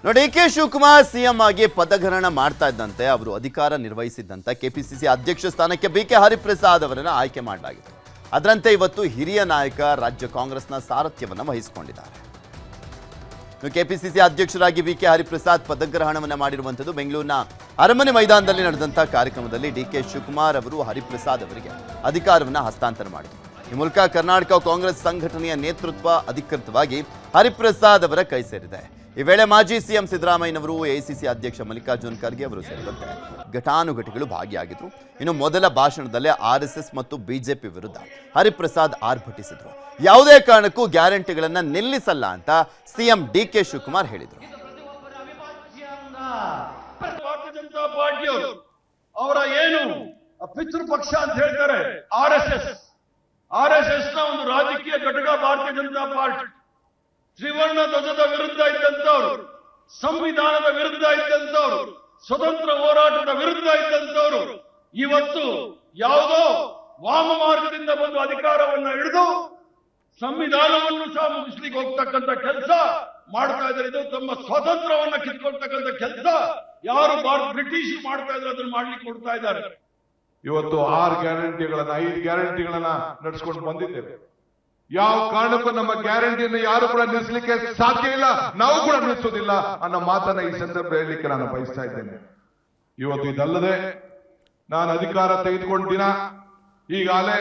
ನೋಡಿ, K Shivakumar CM ಆಗಿ ಪದಗ್ರಹಣ ಮಾಡ್ತಾ ಇದ್ದಂತೆ ಅವರು ಅಧಿಕಾರ ನಿರ್ವಹಿಸಿದ್ದಂತ ಕೆಪಿಸಿಸಿ ಅಧ್ಯಕ್ಷ ಸ್ಥಾನಕ್ಕೆ ಬಿಕೆ ಹರಿಪ್ರಸಾದ್ ಅವರನ್ನು ಆಯ್ಕೆ ಮಾಡಲಾಗಿತ್ತು. ಅದರಂತೆ ಇವತ್ತು ಹಿರಿಯ ನಾಯಕ ರಾಜ್ಯ ಕಾಂಗ್ರೆಸ್ನ ಸಾರಥ್ಯವನ್ನು ವಹಿಸಿಕೊಂಡಿದ್ದಾರೆ. ಕೆಪಿಸಿಸಿ ಅಧ್ಯಕ್ಷರಾಗಿ ಬಿಕೆ ಹರಿಪ್ರಸಾದ್ ಪದಗ್ರಹಣವನ್ನು ಮಾಡಿರುವಂಥದ್ದು ಬೆಂಗಳೂರಿನ ಅರಮನೆ ಮೈದಾನದಲ್ಲಿ ನಡೆದಂತಹ ಕಾರ್ಯಕ್ರಮದಲ್ಲಿ ಡಿಕೆ ಶಿವಕುಮಾರ್ ಅವರು ಹರಿಪ್ರಸಾದ್ ಅವರಿಗೆ ಅಧಿಕಾರವನ್ನು ಹಸ್ತಾಂತರ ಮಾಡಿದರು. ಈ ಮೂಲಕ ಕರ್ನಾಟಕ ಕಾಂಗ್ರೆಸ್ ಸಂಘಟನೆಯ ನೇತೃತ್ವ ಅಧಿಕೃತವಾಗಿ ಹರಿಪ್ರಸಾದ್ ಅವರ ಕೈ ಸೇರಿದೆ. ಈ ವೇಳೆ ಮಾಜಿ ಸಿಎಂ ಸಿದ್ದರಾಮಯ್ಯನವರು, ಎಐಸಿಸಿ ಅಧ್ಯಕ್ಷ ಮಲ್ಲಿಕಾರ್ಜುನ್ ಖರ್ಗೆ ಅವರು ಸೇರಿದಂತೆ ಘಟಾನುಘಟಿಗಳು ಭಾಗಿಯಾಗಿದ್ದರು. ಇನ್ನು ಮೊದಲ ಭಾಷಣದಲ್ಲೇ ಆರ್ಎಸ್ಎಸ್ ಮತ್ತು ಬಿಜೆಪಿ ವಿರುದ್ಧ ಹರಿಪ್ರಸಾದ್ ಆರ್ಭಟಿಸಿದರು. ಯಾವುದೇ ಕಾರಣಕ್ಕೂ ಗ್ಯಾರಂಟಿಗಳನ್ನು ನಿಲ್ಲಿಸಲ್ಲ ಅಂತ ಸಿಎಂ ಡಿಕೆ ಶಿವಕುಮಾರ್ ಹೇಳಿದರು. ಭಾರತೀಯ ಜನತಾ ಪಾರ್ಟಿಯವರು ಅವರ ಏನು ಪಿತೃ ಪಕ್ಷ ಅಂತ ಹೇಳ್ತಾರೆ ಆರ್ಎಸ್ಎಸ್ ನ ಒಂದು ರಾಜಕೀಯ ಘಟಕ ಭಾರತೀಯ ಜನತಾ ಪಾರ್ಟಿ. ತ್ರಿವರ್ಣ ಧ್ವಜದ ವಿರುದ್ಧ ಇದ್ದಂತವ್ರು, ಸಂವಿಧಾನದ ವಿರುದ್ಧ ಇದ್ದಂತವ್ರು, ಸ್ವತಂತ್ರ ಹೋರಾಟದ ವಿರುದ್ಧ ಇದ್ದಂತವ್ರು ಇವತ್ತು ಯಾವುದೋ ವಾಮ ಮಾರ್ಗದಿಂದ ಬಂದು ಅಧಿಕಾರವನ್ನ ಹಿಡಿದು ಸಂವಿಧಾನವನ್ನು ಸಹ ಮುಗಿಸ್ಲಿಕ್ಕೆ ಹೋಗ್ತಕ್ಕಂಥ ಕೆಲಸ ಮಾಡ್ತಾ ಇದ್ದಾರೆ. ಇದು ತಮ್ಮ ಸ್ವಾತಂತ್ರ್ಯವನ್ನ ಕಿತ್ಕೊಳ್ತಕ್ಕಂಥ ಕೆಲಸ ಯಾರು ಬ್ರಿಟಿಷ್ ಮಾಡ್ತಾ ಇದ್ರು ಅದನ್ನು ಮಾಡ್ಲಿಕ್ಕೆ ಕೊಡ್ತಾ ಇದ್ದಾರೆ. ಇವತ್ತು 6 ಗ್ಯಾರಂಟಿಗಳನ್ನ 5 ಗ್ಯಾರಂಟಿಗಳನ್ನ ನಡೆಸ್ಕೊಂಡು ಬಂದಿದ್ದೇವೆ. ಯಾವ ಕಾರಣಕ್ಕೂ ನಮ್ಮ ಗ್ಯಾರಂಟಿಯನ್ನು ಯಾರು ಕೂಡ ನಿಲ್ಲಿಸಲಿಕ್ಕೆ ಸಾಧ್ಯ ಇಲ್ಲ, ನಾವು ಕೂಡ ನಿಲ್ಲಿಸೋದಿಲ್ಲ ಅನ್ನೋ ಮಾತನ್ನ ಈ ಸಂದರ್ಭ ಹೇಳಲಿಕ್ಕೆ ನಾನು ಬಯಸ್ತಾ ಇದ್ದೇನೆ. ಇವತ್ತು ಇದಲ್ಲದೆ ನಾನು ಅಧಿಕಾರ ತೆಗೆದುಕೊಂಡ ದಿನ ಈಗಾಗಲೇ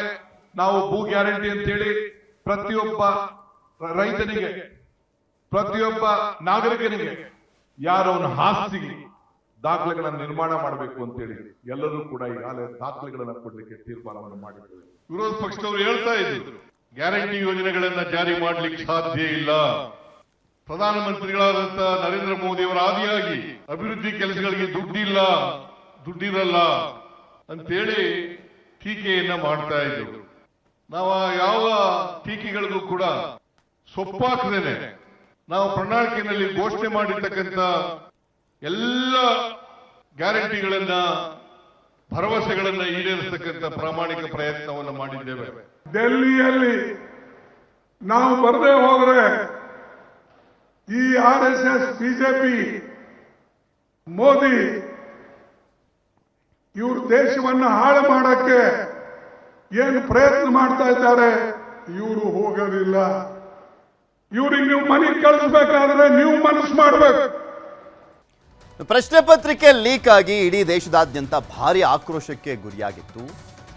ನಾವು ಭೂ ಗ್ಯಾರಂಟಿ ಅಂತ ಹೇಳಿ ಪ್ರತಿಯೊಬ್ಬ ರೈತನಿಗೆ, ಪ್ರತಿಯೊಬ್ಬ ನಾಗರಿಕನಿಗೆ ಯಾರವನ ಆಸ್ತಿಗೆ ದಾಖಲೆಗಳನ್ನು ನಿರ್ಮಾಣ ಮಾಡಬೇಕು ಅಂತೇಳಿ ಎಲ್ಲರೂ ಕೂಡ ಈಗಾಗಲೇ ದಾಖಲೆಗಳನ್ನು ಕೊಡಲಿಕ್ಕೆ ತೀರ್ಮಾನವನ್ನು ಮಾಡಿದ್ದೇವೆ. ವಿರೋಧ ಪಕ್ಷದವರು ಹೇಳ್ತಾ ಇದ್ರು ಗ್ಯಾರಂಟಿ ಯೋಜನೆಗಳನ್ನ ಜಾರಿ ಮಾಡಲಿಕ್ಕೆ ಸಾಧ್ಯ ಇಲ್ಲ. ಪ್ರಧಾನಮಂತ್ರಿಗಳಾದಂತ ನರೇಂದ್ರ ಮೋದಿ ಅವರ ಆದಿಯಾಗಿ ಅಭಿವೃದ್ಧಿ ಕೆಲಸಗಳಿಗೆ ದುಡ್ಡಿರಲ್ಲ ಅಂತೇಳಿ ಟೀಕೆಯನ್ನ ಮಾಡ್ತಾ ಇದ್ರು. ನಾವು ಯಾವ ಟೀಕೆಗಳಿಗೂ ಕೂಡ ಸೊಪ್ಪಾಕದೇನೆ ನಾವು ಪ್ರಣಾಳಿಕೆಯಲ್ಲಿ ಘೋಷಣೆ ಮಾಡಿರ್ತಕ್ಕಂಥ ಎಲ್ಲ ಗ್ಯಾರಂಟಿಗಳನ್ನ, ಭರವಸೆಗಳನ್ನ ಈಡೇರಿಸತಕ್ಕಂಥ ಪ್ರಾಮಾಣಿಕ ಪ್ರಯತ್ನವನ್ನು ಮಾಡಿದ್ದೇವೆ. ಡೆಲ್ಲಿಯಲ್ಲಿ ನಾವು ಬರದೇ ಹೋದ್ರೆ ಈ ಆರ್ಎಸ್ಎಸ್, ಬಿಜೆಪಿ, ಮೋದಿ ಇವರು ದೇಶವನ್ನ ಹಾಳು ಮಾಡಕ್ಕೆ ಏನು ಪ್ರಯತ್ನ ಮಾಡ್ತಾ ಇದ್ದಾರೆ, ಇವರು ಹೋಗೋದಿಲ್ಲ. ಇವ್ರಿಗೆ ನೀವು ಮನೆಗೆ ಕಳಿಸ್ಬೇಕಾದ್ರೆ ನೀವು ಮನಸ್ಸು ಮಾಡಬೇಕು. ಪ್ರಶ್ನೆ ಪತ್ರಿಕೆ ಲೀಕ್ ಆಗಿ ಇಡೀ ದೇಶದಾದ್ಯಂತ ಭಾರಿ ಆಕ್ರೋಶಕ್ಕೆ ಗುರಿಯಾಗಿತ್ತು.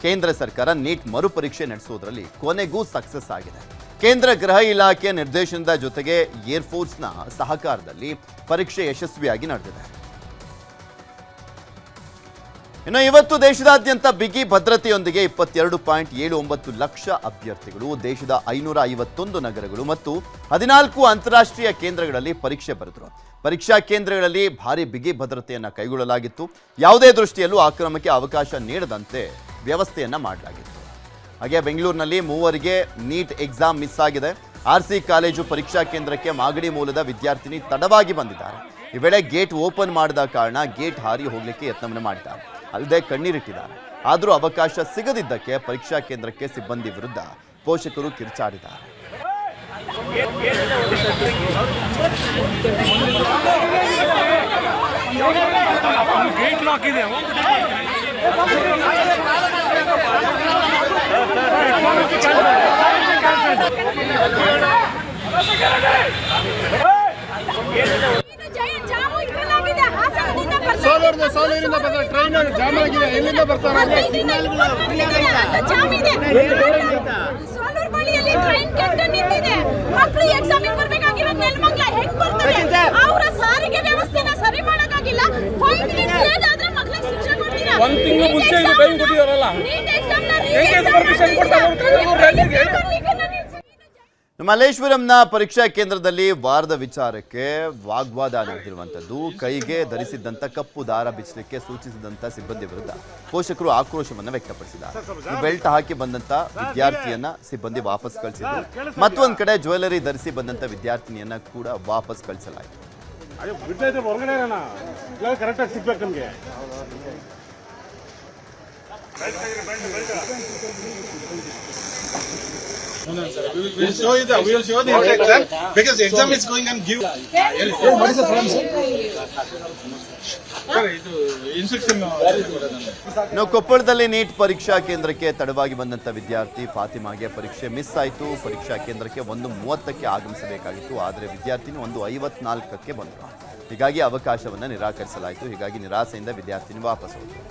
ಕೇಂದ್ರ ಸರ್ಕಾರ ನೀಟ್ ಮರುಪರೀಕ್ಷೆ ನಡೆಸುವುದರಲ್ಲಿ ಕೊನೆಗೂ ಸಕ್ಸಸ್ ಆಗಿದೆ. ಕೇಂದ್ರ ಗೃಹ ಇಲಾಖೆ ನಿರ್ದೇಶನದ ಜೊತೆಗೆ ಏರ್ಫೋರ್ಸ್ನ ಸಹಕಾರದಲ್ಲಿ ಪರೀಕ್ಷೆ ಯಶಸ್ವಿಯಾಗಿ ನಡೆದಿದೆ. ಇನ್ನು ಇವತ್ತು ದೇಶದಾದ್ಯಂತ ಬಿಗಿ ಭದ್ರತೆಯೊಂದಿಗೆ 22.79 ಲಕ್ಷ ಅಭ್ಯರ್ಥಿಗಳು ದೇಶದ 551 ನಗರಗಳು ಮತ್ತು 14 ಅಂತಾರಾಷ್ಟ್ರೀಯ ಕೇಂದ್ರಗಳಲ್ಲಿ ಪರೀಕ್ಷೆ ಬರೆದರು. ಪರೀಕ್ಷಾ ಕೇಂದ್ರಗಳಲ್ಲಿ ಭಾರಿ ಬಿಗಿ ಭದ್ರತೆಯನ್ನು ಕೈಗೊಳ್ಳಲಾಗಿತ್ತು. ಯಾವುದೇ ದೃಷ್ಟಿಯಲ್ಲೂ ಆಕ್ರಮಣಕ್ಕೆ ಅವಕಾಶ ನೀಡದಂತೆ ವ್ಯವಸ್ಥೆಯನ್ನ ಮಾಡಲಾಗಿತ್ತು. ಹಾಗೆ ಬೆಂಗಳೂರಿನಲ್ಲಿ 3 ನೀಟ್ ಎಕ್ಸಾಮ್ ಮಿಸ್ ಆಗಿದೆ. ಆರ್ಸಿ ಕಾಲೇಜು ಪರೀಕ್ಷಾ ಕೇಂದ್ರಕ್ಕೆ ಮಾಗಡಿ ಮೂಲದ ವಿದ್ಯಾರ್ಥಿನಿ ತಡವಾಗಿ ಬಂದಿದ್ದಾರೆ. ಈ ವೇಳೆ ಗೇಟ್ ಓಪನ್ ಮಾಡದ ಕಾರಣ ಗೇಟ್ ಹಾರಿ ಹೋಗಲಿಕ್ಕೆ ಯತ್ನವನ್ನು ಮಾಡಿದ್ದಾರೆ. ಅಲ್ಲದೆ ಕಣ್ಣೀರಿಟ್ಟಿದ್ದಾರೆ. ಆದರೂ ಅವಕಾಶ ಸಿಗದಿದ್ದಕ್ಕೆ ಪರೀಕ್ಷಾ ಕೇಂದ್ರಕ್ಕೆ ಸಿಬ್ಬಂದಿ ವಿರುದ್ಧ ಪೋಷಕರು ಕಿರುಚಾಡಿದ್ದಾರೆ. ಸೋಲೂರಿನಿಂದ ಬಂದ ಟ್ರೈನ್ ಜಾಮ್ ಆಗಿದೆ. ಎಲ್ಲಿಂದ ಬರ್ತಾರೆ? ಸೋಲೂರು ಬಳಿಯಲ್ಲಿ ಟ್ರೈನ್ ಕೆಟ್ಟು ನಿಂತಿದೆ. ಮಕ್ಕಳು ಎಕ್ಸಾಮಿಗೆ ಬರಬೇಕಾಗಿರೋ ನೆಲಮಂಗಲ ಹೆಂಗ್ ಬರ್ತಾರೆ? ಅವರ ಸಾರಿಗೆ ವ್ಯವಸ್ಥೆನ ಸರಿ ಮಾಡೋಕ್ಕಾಗಿಲ್ಲ. ಫೈನ್ ಲೇಟಾದ್ರೆ ಮಕ್ಕಳಿಗೆ ಶಿಕ್ಷೆ ಕೊಡ್ತೀರಾ? ಒಂದು ತಿಂಗಳು ಮುಂಚೆ ಟೈಮ್ ಕೊಟ್ಟಿದಾರಲ್ಲ, ನೀಟ್ ಎಕ್ಸಾಮ್ನ ಪರ್ಮಿಷನ್ ಕೊಡ್ತಾರೆ. ಮಲ್ಲೇಶ್ವರಂನ ಪರೀಕ್ಷಾ ಕೇಂದ್ರದಲ್ಲಿ ವಾರದ ವಿಚಾರಕ್ಕೆ ವಾಗ್ವಾದ ನಡೆದಿರುವಂಥದ್ದು. ಕೈಗೆ ಧರಿಸಿದ್ದಂಥ ಕಪ್ಪು ದಾರ ಬಿಚ್ಚಲಿಕ್ಕೆ ಸೂಚಿಸಿದಂಥ ಸಿಬ್ಬಂದಿ ವಿರುದ್ಧ ಪೋಷಕರು ಆಕ್ರೋಶವನ್ನು ವ್ಯಕ್ತಪಡಿಸಿದ್ದಾರೆ. ಬೆಲ್ಟ್ ಹಾಕಿ ಬಂದಂಥ ವಿದ್ಯಾರ್ಥಿಯನ್ನ ಸಿಬ್ಬಂದಿ ವಾಪಸ್ ಕಳಿಸಿದ್ರು. ಮತ್ತೊಂದು ಕಡೆ ಜ್ಯುವೆಲರಿ ಧರಿಸಿ ಬಂದಂಥ ವಿದ್ಯಾರ್ಥಿನಿಯನ್ನ ಕೂಡ ವಾಪಸ್ ಕಳಿಸಲಾಯಿತು. We'll show the exam because exam is going and give. What is the problem, sir? Instruction. ಇನ್ನು ಕೊಪ್ಪಳದಲ್ಲಿ ನೀಟ್ ಪರೀಕ್ಷಾ ಕೇಂದ್ರಕ್ಕೆ ತಡವಾಗಿ ಬಂದಂತ ವಿದ್ಯಾರ್ಥಿ ಫಾತಿಮಾಗೆ ಪರೀಕ್ಷೆ ಮಿಸ್ ಆಯಿತು. ಪರೀಕ್ಷಾ ಕೇಂದ್ರಕ್ಕೆ 1:30ಕ್ಕೆ ಆಗಮಿಸಬೇಕಾಗಿತ್ತು, ಆದರೆ ವಿದ್ಯಾರ್ಥಿನಿ 1:54ಕ್ಕೆ ಬಂದರು. ಹೀಗಾಗಿ ಅವಕಾಶವನ್ನು ನಿರಾಕರಿಸಲಾಯಿತು. ಹೀಗಾಗಿ ನಿರಾಸೆಯಿಂದ ವಿದ್ಯಾರ್ಥಿನಿ ವಾಪಸ್ ಹೋದರು.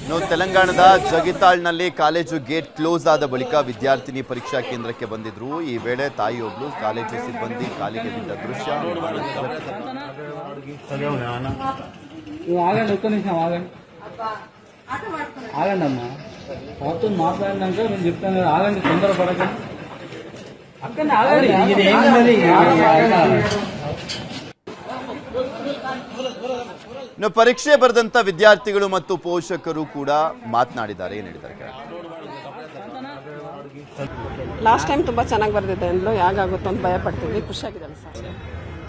ಇನ್ನು ತೆಲಂಗಾಣದ ಜಗಿತಾಳ್ನಲ್ಲಿ ಕಾಲೇಜು ಗೇಟ್ ಕ್ಲೋಸ್ ಆದ ಬಳಿಕ ವಿದ್ಯಾರ್ಥಿನಿ ಪರೀಕ್ಷಾ ಕೇಂದ್ರಕ್ಕೆ ಬಂದಿದ್ರು. ಈ ವೇಳೆ ತಾಯಿಯೊಬ್ಬಳು ಕಾಲೇಜು ಸಿಬ್ಬಂದಿ ಕಾಲಿಗೆ ಬಿದ್ದ ದೃಶ್ಯ ఆగండమ్మా వాళ్ళతో మాట్లాడినాక నేను చెప్తాను కదా, ఆగండి, తొందరపడకండి. అక్కడనే ఆగండి. ఇది ఏంటది? ಇನ್ನು ಪರೀಕ್ಷೆ ಬರೆದಂತ ವಿದ್ಯಾರ್ಥಿಗಳು ಮತ್ತು ಪೋಷಕರು ಕೂಡ ಮಾತನಾಡಿದ್ದಾರೆ. ಏನು ಹೇಳಿದ್ದಾರೆ? ಲಾಸ್ಟ್ ಟೈಮ್ ತುಂಬ ಚೆನ್ನಾಗಿ ಬರ್ದಿದ್ದೆ ಅಂದ್ಲು, ಹೇಗಾಗುತ್ತೋ ಅಂತ ಭಯ ಪಡ್ತಿದ್ವಿ. ಖುಷಿಯಾಗಿದ್ದಾಳೆ ಸರ್.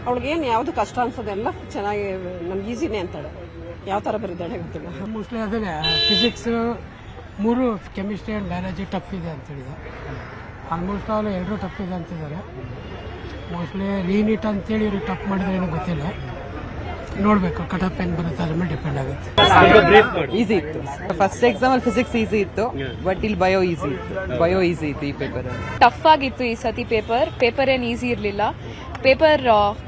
ಅವಳಿಗೇನು ಯಾವುದು ಕಷ್ಟ ಅನ್ಸೋದೆಲ್ಲ ಚೆನ್ನಾಗಿ ನಮ್ಗೆ ಈಸಿನೇ ಅಂತಾಳೆ. ಯಾವ ಥರ ಬರೀದಾಳೆ ಗೊತ್ತಿಲ್ಲ. ಮೋಸ್ಟ್ಲಿ ಅದೇ physics 3, chemistry and biology tough ಇದೆ ಅಂತೇಳಿದೆ. ಆಲ್ಮೋಸ್ಟ್ ಆಲ್ 2 ಟಫ್ ಇದೆ ಅಂತಿದ್ದಾರೆ. ಮೋಸ್ಟ್ಲಿ ರೀನೀಟ್ ಅಂತೇಳಿ ಇವ್ರಿಗೆ ಟಫ್ ಮಾಡಿದ್ರೆ ಏನೋ ಗೊತ್ತಿಲ್ಲ, ನೋಡಬೇಕು. ಕಟ್ ಆಫ್ ಏನು ಬರುತ್ತೆ ಅದ್ರ ಮೇಲೆ ಡಿಪೆಂಡ್ ಆಗುತ್ತೆ. ಈಸಿ ಇತ್ತು ಫಸ್ಟ್ ಎಕ್ಸಾಮ್ ಅಲ್ಲಿ, ಫಿಸಿಕ್ಸ್ ಈಸಿ ಇತ್ತು, ಬಟ್ ಇಲ್ಲಿ ಬಯೋ ಈಸಿ ಇತ್ತು. ಬಯೋ ಈಸಿ ಇತ್ತು ಈ ಪೇಪರ್. ಟಫ್ ಆಗಿತ್ತು ಈ ಸತಿ ಪೇಪರ್ ಏನು ಈಸಿ ಇರಲಿಲ್ಲ. ಪೇಪರ್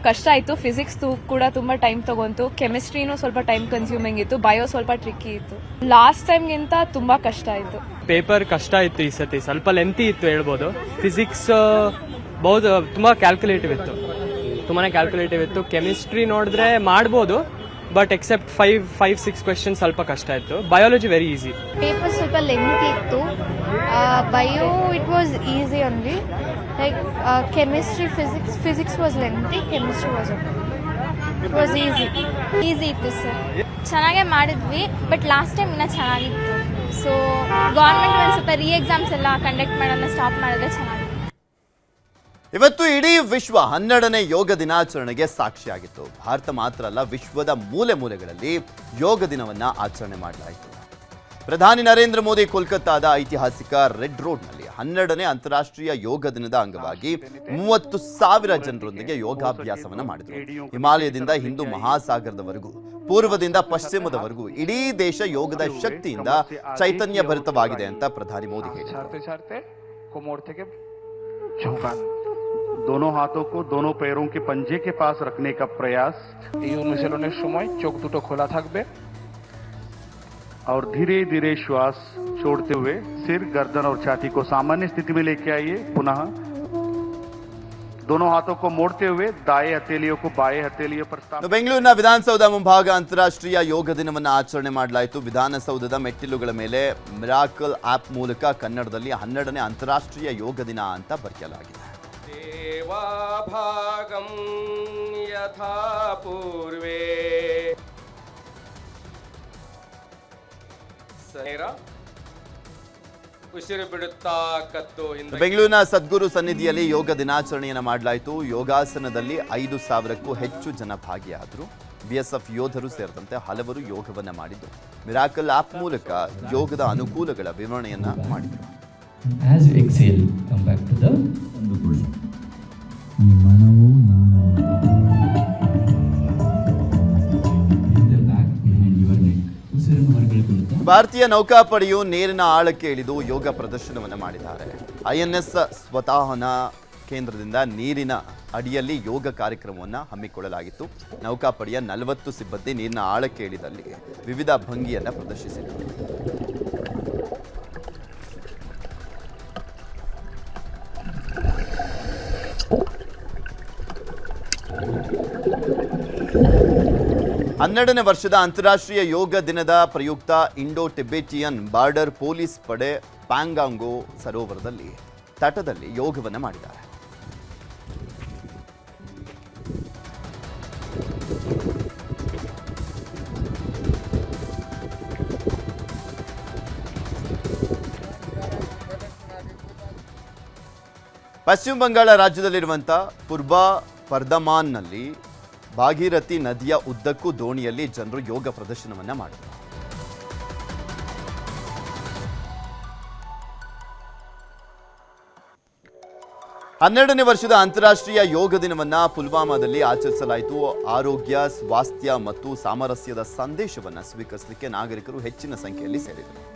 ಕಷ್ಟ ಆಯಿತು. ಫಿಸಿಕ್ಸ್ ಕೂಡ ತುಂಬ ಟೈಮ್ ತಗೊಂತು. ಕೆಮಿಸ್ಟ್ರಿನೂ ಸ್ವಲ್ಪ ಟೈಮ್ ಕನ್ಸ್ಯೂಮಿಂಗ್ ಇತ್ತು. ಬಯೋ ಸ್ವಲ್ಪ ಟ್ರಿಕ್ಕಿ ಇತ್ತು. ಲಾಸ್ಟ್ ಟೈಮ್ಗಿಂತ ತುಂಬ ಕಷ್ಟ ಆಯಿತು. ಪೇಪರ್ ಕಷ್ಟ ಇತ್ತು ಈ ಸತಿ, ಸ್ವಲ್ಪ ಲೆಂತಿ ಇತ್ತು ಹೇಳ್ಬೋದು. ಫಿಸಿಕ್ಸ್ ತುಂಬ ಕ್ಯಾಲ್ಕುಲೇಟಿವ್ ಇತ್ತು, ತುಂಬಾನೇ ಕ್ಯಾಲ್ಕುಲೇಟಿವ್ ಇತ್ತು. ಕೆಮಿಸ್ಟ್ರಿ ನೋಡಿದ್ರೆ ಮಾಡ್ಬೋದು, ಬಟ್ ಎಕ್ಸೆಪ್ಟ್ 5-6 ಕ್ವೆಶನ್ ಸ್ವಲ್ಪ ಕಷ್ಟ ಇತ್ತು. Biology very easy. ಪೇಪರ್ ಸ್ವಲ್ಪ ಲೆಂತಿ ಇತ್ತು. Bio it was easy only. Like chemistry, physics was lengthy, chemistry was it was easy ಇತ್ತು ಸರ್. ಚೆನ್ನಾಗೇ ಮಾಡಿದ್ವಿ, ಬಟ್ ಲಾಸ್ಟ್ ಟೈಮ್ ಇನ್ನೂ ಚೆನ್ನಾಗಿತ್ತು. ಸೊ ಗೌರ್ಮೆಂಟ್ ಒಂದು ಸ್ವಲ್ಪ ಎಕ್ಸಾಮ್ಸ್ ಎಲ್ಲ ಕಂಡಕ್ಟ್ ಮಾಡೋದನ್ನ ಸ್ಟಾಪ್ ಮಾಡಿದ್ರೆ ಚೆನ್ನಾಗಿತ್ತು. ಇವತ್ತು ಇಡೀ ವಿಶ್ವ 12ನೇ ಯೋಗ ದಿನಾಚರಣೆಗೆ ಸಾಕ್ಷಿಯಾಗಿತ್ತು. ಭಾರತ ಮಾತ್ರ ಅಲ್ಲ, ವಿಶ್ವದ ಮೂಲೆ ಮೂಲೆಗಳಲ್ಲಿ ಯೋಗ ದಿನವನ್ನ ಆಚರಣೆ ಮಾಡಲಾಯಿತು. ಪ್ರಧಾನಿ ನರೇಂದ್ರ ಮೋದಿ ಕೋಲ್ಕತ್ತಾದ ಐತಿಹಾಸಿಕ ರೆಡ್ ರೋಡ್ನಲ್ಲಿ 12ನೇ ಅಂತಾರಾಷ್ಟ್ರೀಯ ಯೋಗ ದಿನದ ಅಂಗವಾಗಿ 30,000 ಜನರೊಂದಿಗೆ ಯೋಗಾಭ್ಯಾಸವನ್ನ ಮಾಡಿದರು. ಹಿಮಾಲಯದಿಂದ ಹಿಂದೂ ಮಹಾಸಾಗರದವರೆಗೂ, ಪೂರ್ವದಿಂದ ಪಶ್ಚಿಮದವರೆಗೂ ಇಡೀ ದೇಶ ಯೋಗದ ಶಕ್ತಿಯಿಂದ ಚೈತನ್ಯ ಭರಿತವಾಗಿದೆ ಅಂತ ಪ್ರಧಾನಿ ಮೋದಿ ಹೇಳಿದರು. दोनों हाथों को दोनों पैरों के पंजे के पास रखने का प्रयास। এই অনুশীলনের সময় চোখ দুটো খোলা থাকবে और धीरे धीरे श्वास छोड़ते हुए सिर, गर्दन और छाती को सामान्य स्थिति में लेके आइए. पुनः दोनों हाथों को मोड़ते हुए दाएं हथेलियों को बाएं हथेलियों पर स्थापित. ಬೆಂಗಳೂರಿನ ವಿಧಾನಸೌಧ ಮುಂಭಾಗ ಅಂತಾರಾಷ್ಟ್ರೀಯ ಯೋಗ ದಿನವನ್ನು ಆಚರಣೆ ಮಾಡಲಾಯಿತು. ವಿಧಾನಸೌಧದ ಮೆಟ್ಟಿಲುಗಳ ಮೇಲೆ ಮಿರಾಕಲ್ ಆಪ್ ಮೂಲಕ ಕನ್ನಡದಲ್ಲಿ 12ನೇ ಅಂತಾರಾಷ್ಟ್ರೀಯ ಯೋಗ ದಿನ ಅಂತ ಬರೆಯಲಾಗಿದೆ. ದೇವಾಭಾಗಂ ಯಥಾ ಪೂರ್ವೇ ಉಸಿರು ಬಿಡುತ್ತಾ ಕತ್ತು. ಬೆಂಗಳೂರಿನ ಸದ್ಗುರು ಸನ್ನಿಧಿಯಲ್ಲಿ ಯೋಗ ದಿನಾಚರಣೆಯನ್ನು ಮಾಡಲಾಯಿತು. ಯೋಗಾಸನದಲ್ಲಿ 5,000ಕ್ಕೂ ಹೆಚ್ಚು ಜನ ಭಾಗಿಯಾದರು. ಬಿಎಸ್ಎಫ್ ಯೋಧರು ಸೇರಿದಂತೆ ಹಲವರು ಯೋಗವನ್ನ ಮಾಡಿದ್ದು ಮಿರಾಕಲ್ ಆಪ್ ಮೂಲಕ ಯೋಗದ ಅನುಕೂಲಗಳ ವಿವರಣೆಯನ್ನ ಮಾಡಿದರು. As you exhale, come back to the position. ಈ ಮನವು ನಾನು ಉಸಿರನ್ನು ಹೊರಗಡೆ ಬಿಡುತ್ತಾ ಭಾರತೀಯ ನೌಕಾಪಡೆಯು ನೀರಿನ ಆಳಕ್ಕೆ ಇಳಿದು ಯೋಗ ಪ್ರದರ್ಶನವನ್ನು ಮಾಡಿದ್ದಾರೆ. ಐಎನ್ಎಸ್ ಸ್ವತಾಹನ ಕೇಂದ್ರದಿಂದ ನೀರಿನ ಅಡಿಯಲ್ಲಿ ಯೋಗ ಕಾರ್ಯಕ್ರಮವನ್ನು ಹಮ್ಮಿಕೊಳ್ಳಲಾಗಿತ್ತು. ನೌಕಾಪಡೆಯ 40 ಸಿಬ್ಬಂದಿ ನೀರಿನ ಆಳಕ್ಕೆ ಇಳಿದಲ್ಲಿ ವಿವಿಧ ಭಂಗಿಯನ್ನು ಪ್ರದರ್ಶಿಸಿದರು. ಹನ್ನೆರಡನೇ ವರ್ಷದ ಅಂತಾರಾಷ್ಟ್ರೀಯ ಯೋಗ ದಿನದ ಪ್ರಯುಕ್ತ ಇಂಡೋ ಟಿಬೆಟಿಯನ್ ಬಾರ್ಡರ್ ಪೊಲೀಸ್ ಪಡೆ ಪ್ಯಾಂಗಾಂಗೋ ಸರೋವರದಲ್ಲಿ ತಟದಲ್ಲಿ ಯೋಗವನ್ನು ಮಾಡಿದ್ದಾರೆ. ಪಶ್ಚಿಮ ಬಂಗಾಳ ರಾಜ್ಯದಲ್ಲಿರುವಂಥ ಪೂರ್ವ ಪರ್ದಮಾನ್ನಲ್ಲಿ ಭಾಗೀರಥಿ ನದಿಯ ಉದ್ದಕ್ಕೂ ದೋಣಿಯಲ್ಲಿ ಜನರು ಯೋಗ ಪ್ರದರ್ಶನವನ್ನ ಮಾಡಿದರು. ಹನ್ನೆರಡನೇ ವರ್ಷದ ಅಂತಾರಾಷ್ಟ್ರೀಯ ಯೋಗ ದಿನವನ್ನ ಪುಲ್ವಾಮಾದಲ್ಲಿ ಆಚರಿಸಲಾಯಿತು. ಆರೋಗ್ಯ, ಸ್ವಾಸ್ಥ್ಯ ಮತ್ತು ಸಾಮರಸ್ಯದ ಸಂದೇಶವನ್ನ ಸ್ವೀಕರಿಸಲಿಕ್ಕೆ ನಾಗರಿಕರು ಹೆಚ್ಚಿನ ಸಂಖ್ಯೆಯಲ್ಲಿ ಸೇರಿದರು.